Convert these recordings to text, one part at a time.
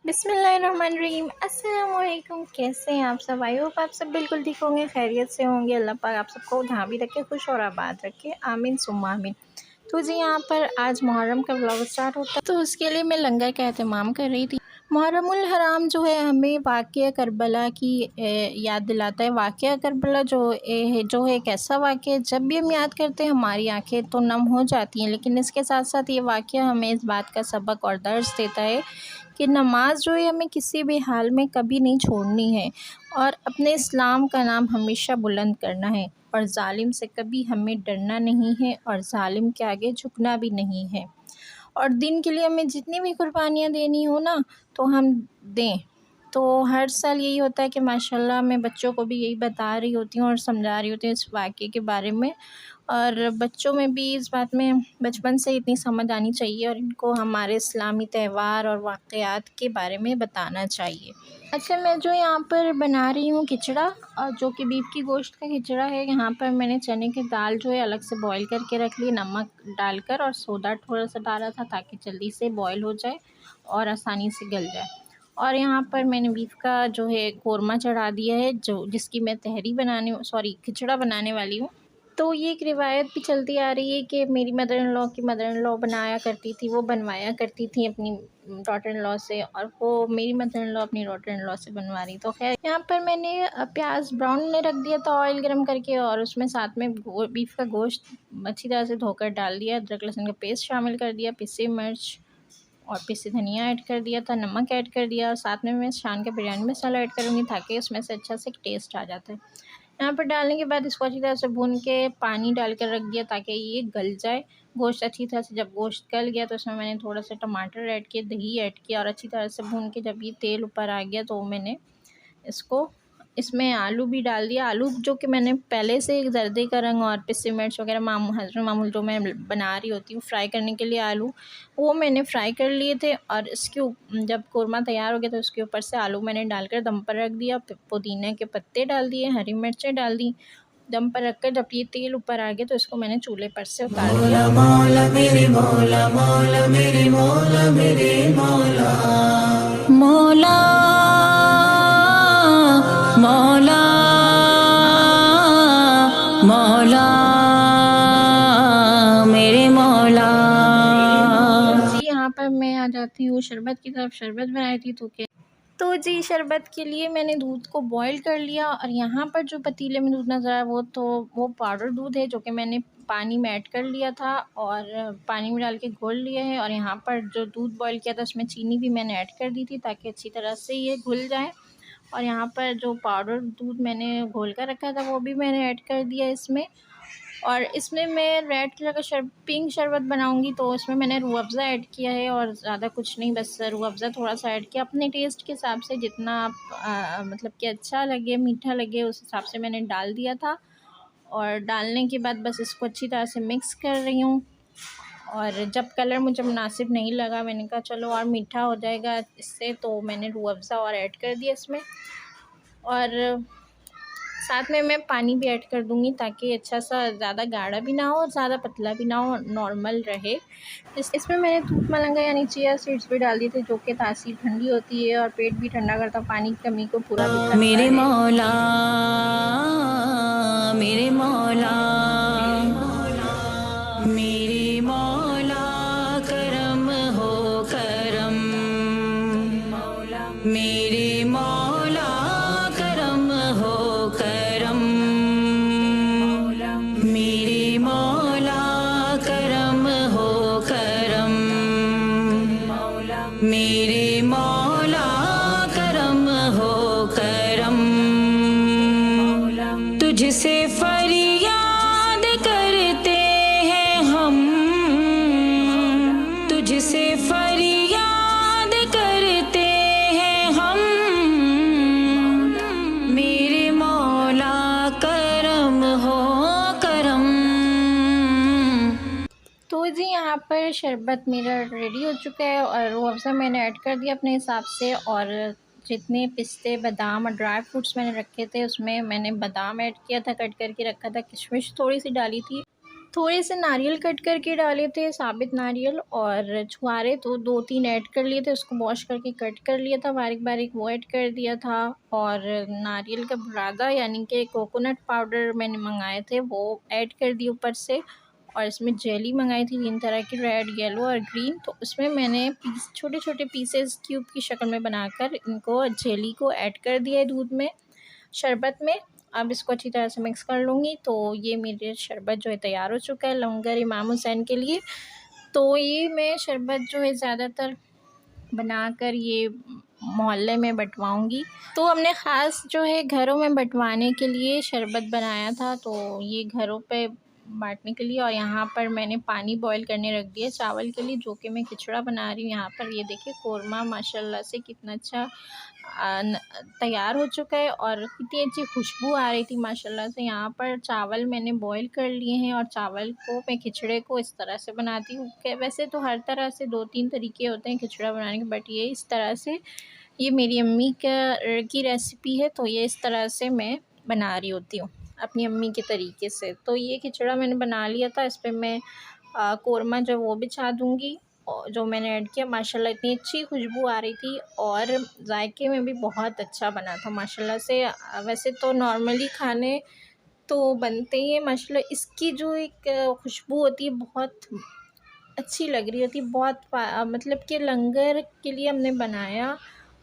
बिस्मिल्लाहिर्रहमानिर्रहीम। अस्सलाम वालेकुम। कैसे हैं आप सब? आई होप आप सब बिल्कुल ठीक होंगे, खैरियत से होंगे। अल्लाह पाक आप सबको जहाँ भी रखे खुश और आबाद रखे, आमीन सुम्मा आमीन। तो जी यहाँ पर आज मुहर्रम का व्लॉग स्टार्ट होता है, तो उसके लिए मैं लंगर का एहतमाम कर रही थी। मुहर्रमुल हराम जो है हमें वाक़या करबला की याद दिलाता है। वाक़या करबला जो है एक ऐसा वाक़या, जब भी हम याद करते हैं हमारी आंखें तो नम हो जाती हैं, लेकिन इसके साथ साथ ये वाक़या हमें इस बात का सबक और दर्स देता है कि नमाज जो है हमें किसी भी हाल में कभी नहीं छोड़नी है और अपने इस्लाम का नाम हमेशा बुलंद करना है और ज़ालिम से कभी हमें डरना नहीं है और ज़ालिम के आगे झुकना भी नहीं है। और दिन के लिए हमें जितनी भी कुर्बानियाँ देनी हो ना तो हम दें। तो हर साल यही होता है कि माशाल्लाह मैं बच्चों को भी यही बता रही होती हूँ और समझा रही होती हूँ इस वाक़ये के बारे में, और बच्चों में भी इस बात में बचपन से इतनी समझ आनी चाहिए और इनको हमारे इस्लामी त्यौहार और वाक़यात के बारे में बताना चाहिए। अच्छा, मैं जो यहाँ पर बना रही हूँ खिचड़ा, और जो कि बीफ की गोश्त का खिचड़ा है। यहाँ पर मैंने चने की दाल जो है अलग से बॉईल करके रख ली, नमक डालकर, और सोडा थोड़ा सा डाला था ताकि जल्दी से बॉईल हो जाए और आसानी से गल जाए। और यहाँ पर मैंने बीफ का जो है कोरमा चढ़ा दिया है, जो जिसकी मैं खिचड़ा बनाने वाली हूँ। तो ये एक रिवायत भी चलती आ रही है कि मेरी मदर इन लॉ बनाया करती थी, वो बनवाया करती थी अपनी डॉटर इन लॉ से, और वो मेरी मदर इन लॉ अपनी डॉटर इन लॉ से बनवा रही। तो खैर यहाँ पर मैंने प्याज ब्राउन में रख दिया था ऑयल गरम करके, और उसमें साथ में बीफ का गोश्त अच्छी तरह से धोकर डाल दिया, अदरक लहसुन का पेस्ट शामिल कर दिया, पिसी मिर्च और पिसी धनिया ऐड कर दिया था, नमक ऐड कर दिया, और साथ में मैं शान का बिरयानी मसाला ऐड करूँगी ताकि उसमें से अच्छा से टेस्ट आ जाता है। यहाँ पर डालने के बाद इसको अच्छी तरह से भून के पानी डाल कर रख दिया ताकि ये गल जाए गोश्त अच्छी तरह से। जब गोश्त गल गया तो उसमें मैंने थोड़ा सा टमाटर ऐड किया, दही ऐड किया, और अच्छी तरह से भून के जब ये तेल ऊपर आ गया तो मैंने इसमें आलू भी डाल दिया। आलू जो कि मैंने पहले से एक जर्दे का रंग और पिसी मिर्च वगैरह हज़रत मामूल जो मैं बना रही होती हूँ फ्राई करने के लिए आलू, वो मैंने फ्राई कर लिए थे, और जब कोरमा तैयार हो गया तो उसके ऊपर से आलू मैंने डालकर दम पर रख दिया। पुदीने के पत्ते डाल दिए, हरी मिर्चें डाल दी, दम पर रखकर जब ये तेल ऊपर आ गया तो इसको मैंने चूल्हे पर से उतार दिया। मौला मेरे मौला, मौला मेरे मौला, मेरे मौला, मौला मौला, मौला मेरे मौला। जी यहाँ पर मैं आ जाती हूँ शरबत की तरफ। शरबत बनाई थी तो जी शरबत के लिए मैंने दूध को बॉईल कर लिया, और यहाँ पर जो पतीले में दूध नज़र आया वो पाउडर दूध है जो कि मैंने पानी में ऐड कर लिया था और पानी में डाल के घोल लिया है। और यहाँ पर जो दूध बॉईल किया था उसमें चीनी भी मैंने ऐड कर दी थी ताकि अच्छी तरह से ये घुल जाए। और यहाँ पर जो पाउडर दूध मैंने घोल कर रखा था वो भी मैंने ऐड कर दिया इसमें। और इसमें मैं रेड कलर का पिंक शरबत बनाऊंगी, तो इसमें मैंने रूह अफ़ज़ा ऐड किया है और ज़्यादा कुछ नहीं, बस रूह अफ़ज़ा थोड़ा सा ऐड किया अपने टेस्ट के हिसाब से, जितना आप मतलब कि अच्छा लगे मीठा लगे उस हिसाब से मैंने डाल दिया था। और डालने के बाद बस इसको अच्छी तरह से मिक्स कर रही हूँ, और जब कलर मुझे मुनासिब नहीं लगा मैंने कहा चलो और मीठा हो जाएगा इससे, तो मैंने रूह अफ़ज़ा और ऐड कर दिया इसमें। और साथ में मैं पानी भी ऐड कर दूँगी ताकि अच्छा सा ज़्यादा गाढ़ा भी ना हो और ज़्यादा पतला भी ना हो, नॉर्मल रहे। इसमें मैंने दूध मलंगा यानी चिया सीड्स भी डाल दिए थे जो कि तासीर ठंडी होती है और पेट भी ठंडा करता, पानी की कमी को पूरा भी करता है। मेरे मौला, मेरे मौला, मेरे मौला करम हो करम, मेरे मौला करम हो करम, मेरे मौला करम हो करम, मेरे मौला करम हो करम। तुझसे फरियाद करते हैं हम, तुझसे फरियाद करते हैं हम, मेरे मौला करम हो करम। तो जी यहाँ पर शरबत मेरा रेडी हो चुका है, और रूह अफ़ज़ा मैंने ऐड कर दिया अपने हिसाब से, और जितने पिस्ते बादाम और ड्राई फ्रूट्स मैंने रखे थे उसमें मैंने बादाम ऐड किया था, कट करके रखा था, किशमिश थोड़ी सी डाली थी, थोड़े से नारियल कट करके डाले थे, साबित नारियल, और छुहारे तो 2-3 ऐड कर लिए थे, उसको वॉश करके कट कर लिया था बारीक-बारीक, वो ऐड कर दिया था। और नारियल का बुरादा यानी कि कोकोनट पाउडर मैंने मँगाए थे, वो ऐड कर दिए ऊपर से। और इसमें जेली मँगाई थी 3 तरह की, रेड, येलो और ग्रीन, तो उसमें मैंने छोटे-छोटे पीसेस क्यूब की शक्ल में बनाकर इनको, जेली को ऐड कर दिया है दूध में, शरबत में। अब इसको अच्छी तरह से मिक्स कर लूँगी, तो ये मेरे शरबत जो है तैयार हो चुका है लंगर इमाम हुसैन के लिए। तो ये मैं शरबत जो है ज़्यादातर बनाकर ये मोहल्ले में बँटवाऊँगी। तो हमने ख़ास जो है घरों में बँटवाने के लिए शरबत बनाया था, तो ये घरों पे बाँटने के लिए। और यहाँ पर मैंने पानी बॉयल करने रख दिया चावल के लिए, जो कि मैं खिचड़ा बना रही हूँ। यहाँ पर ये देखिए कोरमा माशाल्लाह से कितना अच्छा तैयार हो चुका है और कितनी अच्छी खुशबू आ रही थी माशाल्लाह से। यहाँ पर चावल मैंने बॉयल कर लिए हैं और चावल को मैं खिचड़े को इस तरह से बनाती हूँ कि वैसे तो हर तरह से 2-3 तरीके होते हैं खिचड़ा बनाने के, बट ये इस तरह से, ये मेरी अम्मी की रेसिपी है, तो ये इस तरह से मैं बना रही होती हूँ अपनी अम्मी के तरीके से। तो ये खिचड़ा मैंने बना लिया था, इस पे मैं कोरमा जो वो बिछा दूँगी, और जो मैंने ऐड किया माशाल्लाह इतनी अच्छी खुशबू आ रही थी और जायके में भी बहुत अच्छा बना था माशाल्लाह से। वैसे तो नॉर्मली खाने तो बनते ही हैं माशाल्लाह, इसकी जो एक खुशबू होती है बहुत अच्छी लग रही होती है, बहुत मतलब कि लंगर के लिए हमने बनाया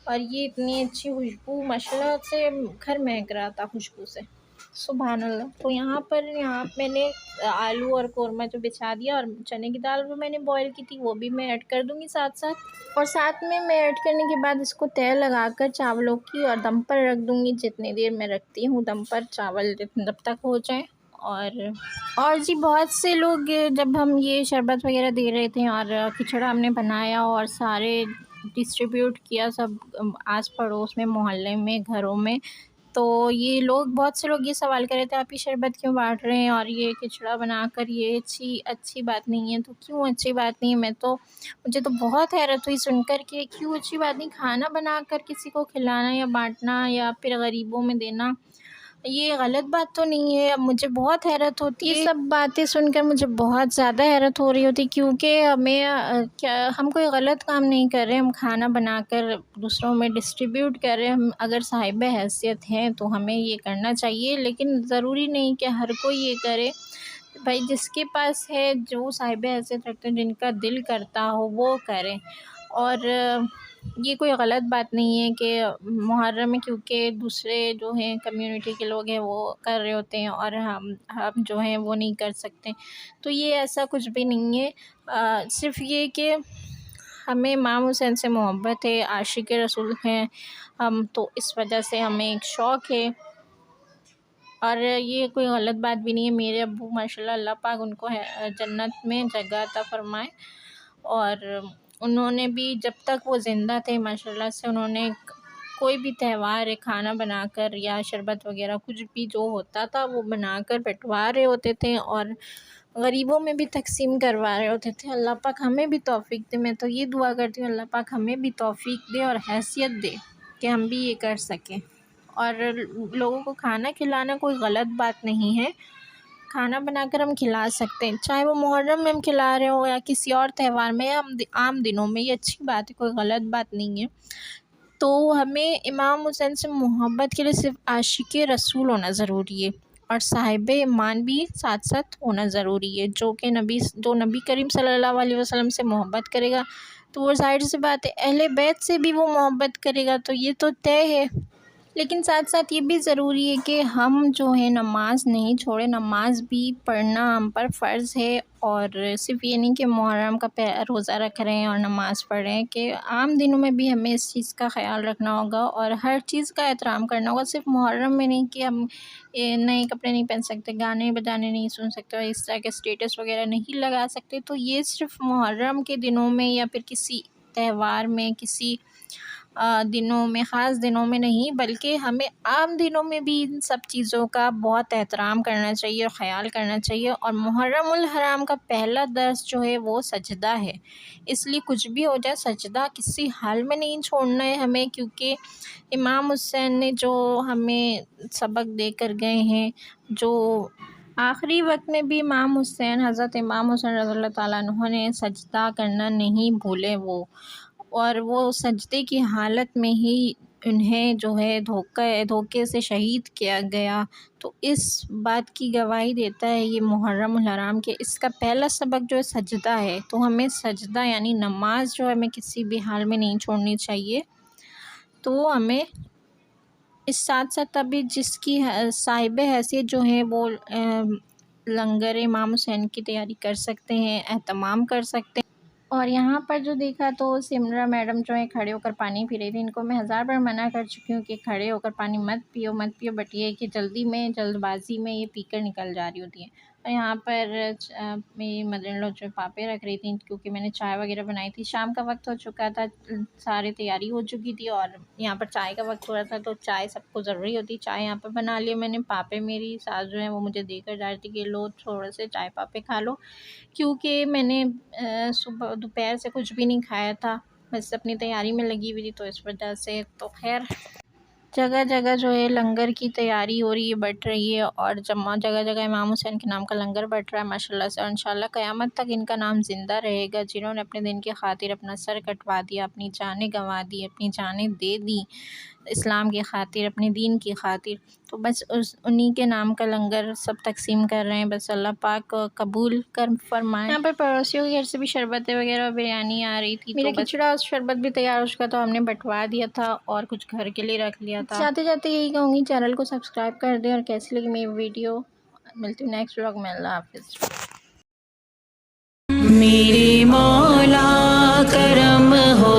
और ये इतनी अच्छी खुशबू माशाल्लाह से घर महक रहा था खुशबू से, सुभान अल्लाह। तो यहाँ मैंने आलू और कोरमा जो बिछा दिया, और चने की दाल जो मैंने बॉईल की थी वो भी मैं ऐड कर दूँगी साथ-साथ। और साथ में मैं ऐड करने के बाद इसको तह लगाकर चावलों की और दम पर रख दूँगी, जितनी देर मैं रखती हूँ दम पर चावल जब तक हो जाएँ। और जी बहुत से लोग, जब हम ये शरबत वग़ैरह दे रहे थे और खिचड़ा हमने बनाया और सारे डिस्ट्रीब्यूट किया सब आस-पड़ोस में, मोहल्ले में, घरों में, तो ये लोग, बहुत से लोग ये सवाल कर रहे थे, आप ये शरबत क्यों बाँट रहे हैं और ये खिचड़ा बनाकर, ये अच्छी अच्छी बात नहीं है। तो क्यों अच्छी बात नहीं है? मुझे तो बहुत हैरत हुई सुनकर कि क्यों अच्छी बात नहीं, खाना बनाकर किसी को खिलाना या बाँटना या फिर गरीबों में देना, ये गलत बात तो नहीं है। अब मुझे बहुत हैरत होती है, ये सब बातें सुनकर मुझे बहुत ज़्यादा हैरत हो रही होती, क्योंकि हम कोई गलत काम नहीं कर रहे, हम खाना बनाकर दूसरों में डिस्ट्रीब्यूट कर रहे हैं। हम अगर साहिबे हैसियत हैं तो हमें ये करना चाहिए, लेकिन ज़रूरी नहीं कि हर कोई ये करे। भाई जिसके पास है, जो साहिबे हैसियत रखते हैं, जिनका दिल करता हो वो करें। और ये कोई गलत बात नहीं है कि मुहर्रम में, क्योंकि दूसरे जो हैं कम्युनिटी के लोग हैं वो कर रहे होते हैं और हम जो हैं वो नहीं कर सकते। तो ये ऐसा कुछ भी नहीं है। सिर्फ़ ये कि हमें इमाम हुसैन से मोहब्बत है, आशिक़ रसूल हैं हम, तो इस वजह से हमें एक शौक़ है। और ये कोई गलत बात भी नहीं है। मेरे अब्बू माशाल्लाह, अल्लाह पाक उनको है जन्नत में जगह अता फ़रमाए। और उन्होंने भी जब तक वो ज़िंदा थे माशाल्लाह से, उन्होंने कोई भी त्यौहार है खाना बनाकर या शरबत वग़ैरह कुछ भी जो होता था वो बनाकर बँटवा रहे होते थे और गरीबों में भी तक़सीम करवा रहे होते थे। अल्लाह पाक हमें भी तौफ़ीक दे। मैं तो ये दुआ करती हूँ, अल्लाह पाक हमें भी तौफ़ीक दे और हैसियत दे कि हम भी ये कर सकें। और लोगों को खाना खिलाना कोई गलत बात नहीं है। खाना बनाकर हम खिला सकते हैं, चाहे वो मुहर्रम में हम खिला रहे हो या किसी और त्यौहार में या आम दिनों में, ये अच्छी बात है, कोई गलत बात नहीं है। तो हमें इमाम हुसैन से मोहब्बत के लिए सिर्फ़ आशिक़ रसूल होना ज़रूरी है और साहिबे ईमान भी साथ-साथ होना ज़रूरी है, जो नबी करीम सल्लल्लाहु अलैहि वसल्लम से मोहब्बत करेगा, तो वो ज़ाहिर-सी बात है अहले बैत से भी वो मोहब्बत करेगा, तो ये तो तय है। लेकिन साथ-साथ ये भी ज़रूरी है कि हम जो है नमाज़ नहीं छोड़ें, नमाज़ भी पढ़ना हम पर फ़र्ज़ है। और सिर्फ़ ये नहीं कि मुहर्रम का रोज़ा रख रहे हैं और नमाज़ पढ़ रहे हैं, कि आम दिनों में भी हमें इस चीज़ का ख़याल रखना होगा और हर चीज़ का एहतराम करना होगा। सिर्फ़ मुहर्रम में नहीं कि हम नए कपड़े नहीं पहन सकते, गाने बजाने नहीं सुन सकते और इस तरह के स्टेटस वग़ैरह नहीं लगा सकते। तो ये सिर्फ़ मुहर्रम के दिनों में या फिर किसी त्यौहार में, किसी दिनों में, ख़ास दिनों में नहीं, बल्कि हमें आम दिनों में भी इन सब चीज़ों का बहुत एहतराम करना चाहिए और ख़याल करना चाहिए। और मुहर्रमुल हराम का पहला दर्स जो है वो सजदा है, इसलिए कुछ भी हो जाए सजदा किसी हाल में नहीं छोड़ना है हमें, क्योंकि इमाम हुसैन ने जो हमें सबक देकर गए हैं, जो आखिरी वक्त में भी इमाम हुसैन, हज़रत इमाम हुसैन रज़ियल्लाहु ताला अन्हु ने सजदा करना नहीं भूले वो, और वो सजदे की हालत में ही उन्हें जो है धोखे से शहीद किया गया। तो इस बात की गवाही देता है ये मुहर्रमुल हराम के इसका पहला सबक जो है सजदा है। तो हमें सजदा यानी नमाज जो है हमें किसी भी हाल में नहीं छोड़नी चाहिए। तो हमें इस साथ-साथ अभी जिसकी साहिब हैसियत जो हैं वो लंगर इमाम हुसैन की तैयारी कर सकते हैं, एहतमाम कर सकते हैं। और यहाँ पर जो देखा तो सिमरा मैडम जो है खड़े होकर पानी पी रही थी। इनको मैं 1000 बार मना कर चुकी हूँ कि खड़े होकर पानी मत पियो, बट ये है कि जल्दबाज़ी में ये पीकर निकल जा रही होती हैं। और यहाँ पर मेरी मदर इन लॉ जो पापे रख रही थी क्योंकि मैंने चाय वगैरह बनाई थी। शाम का वक्त हो चुका था, सारी तैयारी हो चुकी थी और यहाँ पर चाय का वक्त हो रहा था, तो चाय सबको ज़रूरी होती। चाय यहाँ पर बना लिया मैंने। पापे मेरी सास जो है वो मुझे देकर जा रही थी कि लो थोड़े से चाय पापे खा लो, क्योंकि मैंने सुबह दोपहर से कुछ भी नहीं खाया था, बस अपनी तैयारी में लगी हुई थी, तो इस वजह से। तो खैर जगह जगह जो है लंगर की तैयारी हो रही है, बट रही है, और जगह जगह इमाम हुसैन के नाम का लंगर बट रहा है माशाल्लाह से। और इंशाल्लाह क़यामत तक इनका नाम ज़िंदा रहेगा, जिन्होंने अपने दिन की खातिर अपना सर कटवा दिया, अपनी जानें गंवा दी, अपनी जानें दे दी इस्लाम की खातिर, अपने दीन की खातिर। तो बस उन्हीं के नाम का लंगर सब तकसीम कर रहे हैं। बस अल्लाह पाक कबूल कर फरमाए। यहाँ पर पड़ोसियों के घर से भी शरबत वगैरह बिरयानी आ रही थी, मेरा खिचड़ा और शरबत भी तैयार हो चुका था, हमने बंटवा दिया था और कुछ घर के लिए रख लिया था। जाते जाते यही कहूँगी चैनल को सब्सक्राइब कर दें, और कैसी लगी मेरी वीडियो। मिलती हूँ नेक्स्ट व्लॉग में। अल्लाह हाफिज़। मेरे मौला करम हो